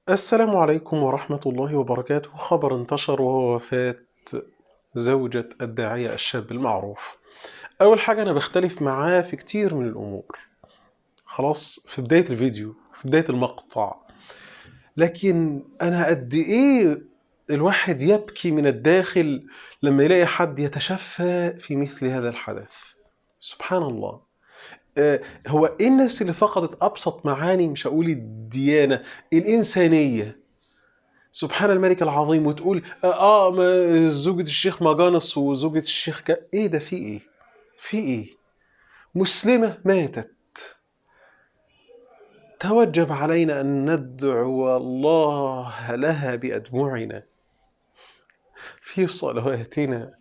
السلام عليكم ورحمة الله وبركاته. خبر انتشر وهو وفاة زوجة الداعية الشاب المعروف. أول حاجة أنا بختلف معاه في كتير من الأمور، خلاص في بداية الفيديو في بداية المقطع، لكن أنا قد إيه الواحد يبكي من الداخل لما يلاقي حد يتشفى في مثل هذا الحدث. سبحان الله. هو إيه الناس اللي فقدت أبسط معاني، مش هقول الديانة، الإنسانية؟ سبحان الملك العظيم. وتقول زوجة الشيخ مجانس وزوجة الشيخ ايه ده؟ في ايه؟ في ايه؟ مسلمة ماتت، توجب علينا ان ندعو الله لها بأدمعنا في صلواتنا،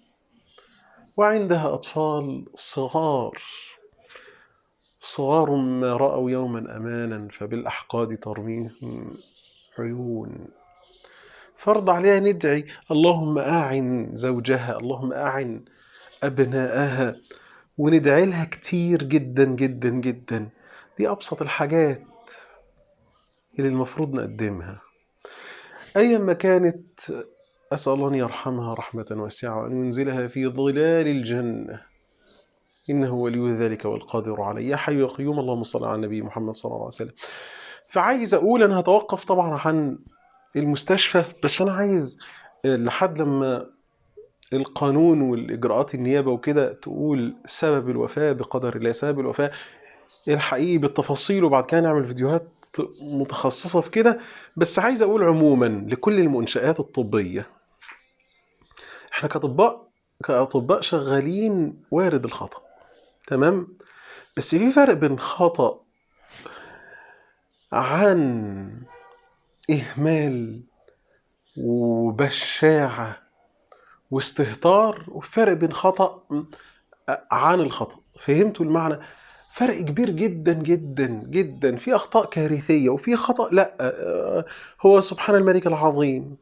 وعندها أطفال صغار صغار ما رأوا يوما أمانا فبالأحقاد ترميهم عيون. فرض عليها ندعي اللهم أعن زوجها، اللهم أعن أبنائها، وندعي لها كتير جدا جدا جدا. دي أبسط الحاجات اللي المفروض نقدمها أيا ما كانت. أسأل الله أن يرحمها رحمة واسعة وأن ينزلها في ظلال الجنة، إنه ولي ذلك والقادر عليه. يا حي يا قيوم، اللهم صل على النبي محمد صلى الله عليه وسلم. فعايز أقول، أنا هتوقف طبعا عن المستشفى، بس أنا عايز لحد لما القانون والإجراءات النيابة وكده تقول سبب الوفاة بقدر الله، سبب الوفاة الحقيقي بالتفاصيل، وبعد كده نعمل فيديوهات متخصصة في كده. بس عايز أقول عموما لكل المنشآت الطبية، احنا كأطباء شغالين وارد الخطأ، تمام؟ بس في فرق بين خطأ عن إهمال وبشاعة واستهتار، وفرق بين خطأ عن الخطأ. فهمتوا المعنى؟ فرق كبير جدا جدا جدا. في أخطاء كارثية وفي خطأ لا، هو سبحان الملك العظيم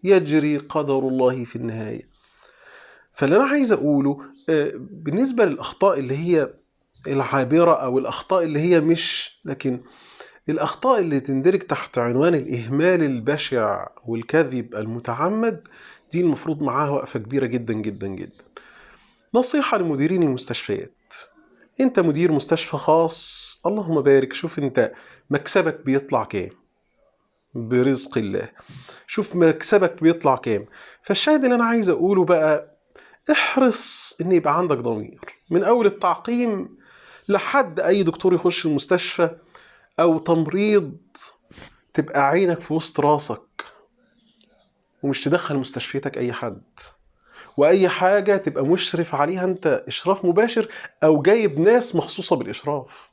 يجري قدر الله في النهاية. فاللي أنا عايز أقوله بالنسبة للأخطاء اللي هي العابرة، أو الأخطاء اللي هي مش، لكن الأخطاء اللي تندرج تحت عنوان الإهمال البشع والكذب المتعمد، دي المفروض معاها وقفة كبيرة جدا جدا جدا. نصيحة لمديرين المستشفيات: انت مدير مستشفى خاص، اللهم بارك، شوف انت مكسبك بيطلع كام برزق الله، شوف مكسبك بيطلع كام. فالشاهد اللي انا عايز اقوله بقى، احرص ان يبقى عندك ضمير من اول التعقيم لحد اي دكتور يخش المستشفى او تمريض، تبقى عينك في وسط راسك، ومش تدخل مستشفيتك اي حد، واي حاجة تبقى مشرف عليها انت اشراف مباشر، او جايب ناس مخصوصة بالاشراف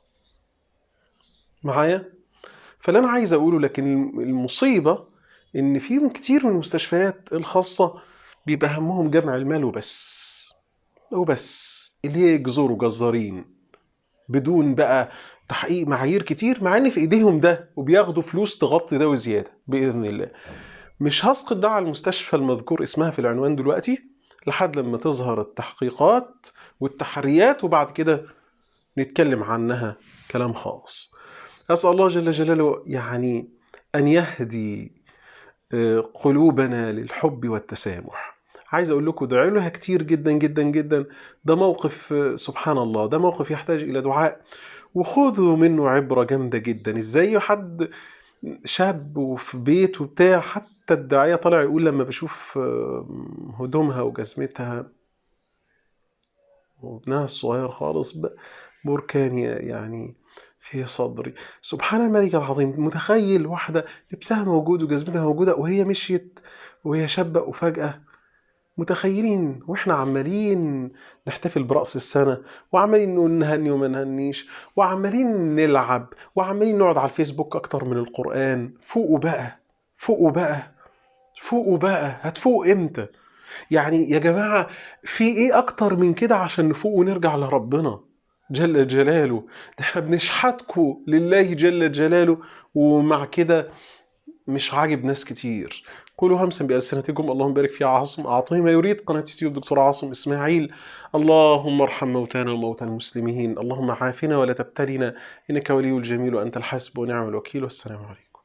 معايا. فاللي انا عايز اقوله، لكن المصيبة ان في كتير من المستشفيات الخاصة بيبقى همهم جمع المال وبس اللي هي يجزروا جزارين بدون بقى تحقيق معايير كتير، مع ان في ايديهم ده وبياخدوا فلوس تغطي ده وزيادة بإذن الله. مش هسقط ده على المستشفى المذكور اسمها في العنوان دلوقتي لحد لما تظهر التحقيقات والتحريات، وبعد كده نتكلم عنها كلام خاص. أسأل الله جل جلاله يعني أن يهدي قلوبنا للحب والتسامح. عايز أقول لكم دعوا لها كتير جدا جدا جدا. ده موقف سبحان الله، ده موقف يحتاج إلى دعاء، وخذوا منه عبرة جامدة جدا. إزاي حد شاب وفي بيت وبتاع، حتى الداعية طلع يقول لما بشوف هدومها وجزمتها وابنها الصغير خالص بركان يعني في صدري. سبحان الملك العظيم. متخيل واحدة لبسها موجود وجزمتها موجودة وهي مشيت وهي شابة، وفجأة متخيلين واحنا عمالين نحتفل برأس السنة، وعمالين نقول نهني وما نهنيش، وعمالين نلعب، وعمالين نقعد على الفيسبوك أكتر من القرآن. فوقوا بقى، فوقوا بقى، فوقوا بقى. هتفوقوا امتى؟ يعني يا جماعة، في ايه اكتر من كده عشان نفوق ونرجع لربنا جل جلاله؟ ده احنا بنشحتكوا لله جل جلاله، ومع كده مش عاجب ناس كتير. قولوا همسا بألسنتكم اللهم بارك في عاصم، أعطيه ما يريد. قناة يوتيوب دكتور عاصم إسماعيل. اللهم ارحم موتانا وموتى المسلمين، اللهم عافنا ولا تبتلنا، إنك ولي الجميل وأنت الحسب ونعم الوكيل. والسلام عليكم.